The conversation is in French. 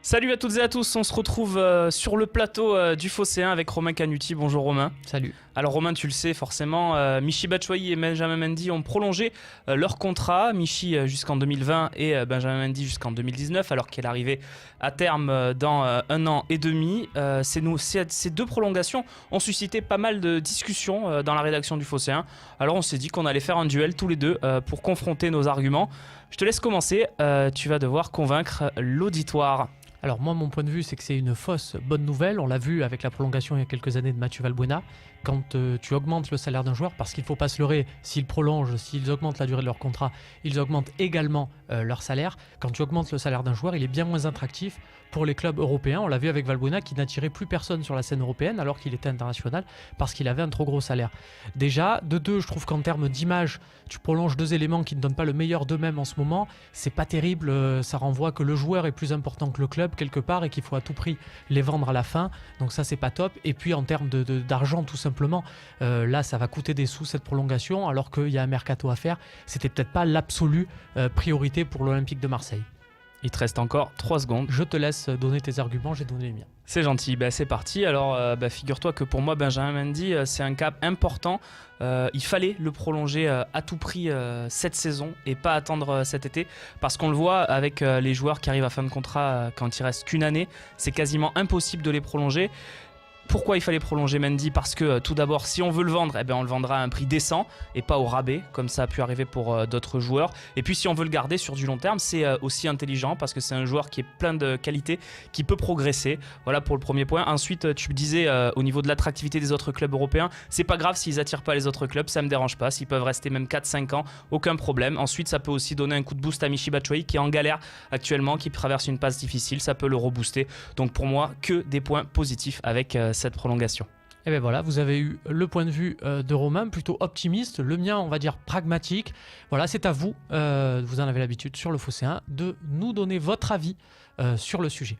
Salut à toutes et à tous, on se retrouve sur le plateau du Phocéen avec Romain Canuti. Bonjour Romain. Salut. Alors Romain, tu le sais forcément, Michy Batshuayi et Benjamin Mendy ont prolongé leur contrat. Michy jusqu'en 2020 et Benjamin Mendy jusqu'en 2019, alors qu'elle arrivait à terme dans 1 an et demi. Ces deux prolongations ont suscité pas mal de discussions dans la rédaction du Phocéen. Alors on s'est dit qu'on allait faire un duel tous les deux pour confronter nos arguments. Je te laisse commencer, tu vas devoir convaincre l'auditoire. Alors moi, mon point de vue, c'est que c'est une fausse bonne nouvelle. On l'a vu avec la prolongation il y a quelques années de Mathieu Valbuena. Quand tu augmentes le salaire d'un joueur, parce qu'il ne faut pas se leurrer, s'ils prolongent, s'ils augmentent la durée de leur contrat, ils augmentent également leur salaire. Quand tu augmentes le salaire d'un joueur, il est bien moins attractif pour les clubs européens. On l'a vu avec Valbuena qui n'attirait plus personne sur la scène européenne alors qu'il était international parce qu'il avait un trop gros salaire. Déjà, de deux, je trouve qu'en termes d'image, tu prolonges deux éléments qui ne donnent pas le meilleur d'eux-mêmes en ce moment. C'est pas terrible, ça renvoie que le joueur est plus important que le club quelque part et qu'il faut à tout prix les vendre à la fin. Donc ça, c'est pas top. Et puis en termes d'argent, tout simplement, là, ça va coûter des sous cette prolongation alors qu'il y a un mercato à faire. C'était peut-être pas l'absolue priorité pour l'Olympique de Marseille. Il te reste encore 3 secondes. Je te laisse donner tes arguments, j'ai donné les miens. C'est gentil, c'est parti. Alors figure-toi que pour moi Benjamin Mendy c'est un cap important. Il fallait le prolonger à tout prix cette saison et pas attendre cet été, parce qu'on le voit avec les joueurs qui arrivent à fin de contrat quand il reste qu'une année, c'est quasiment impossible de les prolonger. Pourquoi il fallait prolonger Mendy? Parce que tout d'abord, si on veut le vendre, on le vendra à un prix décent et pas au rabais, comme ça a pu arriver pour d'autres joueurs. Et puis si on veut le garder sur du long terme, c'est aussi intelligent parce que c'est un joueur qui est plein de qualités, qui peut progresser. Voilà pour le premier point. Ensuite, tu me disais au niveau de l'attractivité des autres clubs européens, c'est pas grave s'ils attirent pas les autres clubs, ça me dérange pas. S'ils peuvent rester même 4-5 ans, aucun problème. Ensuite, ça peut aussi donner un coup de boost à Michy Batshuayi qui est en galère actuellement, qui traverse une passe difficile, ça peut le rebooster. Donc pour moi, que des points positifs avec cette prolongation. Et bien voilà, vous avez eu le point de vue de Romain, plutôt optimiste, le mien on va dire pragmatique. Voilà, c'est à vous, vous en avez l'habitude sur le Phocéen, de nous donner votre avis sur le sujet.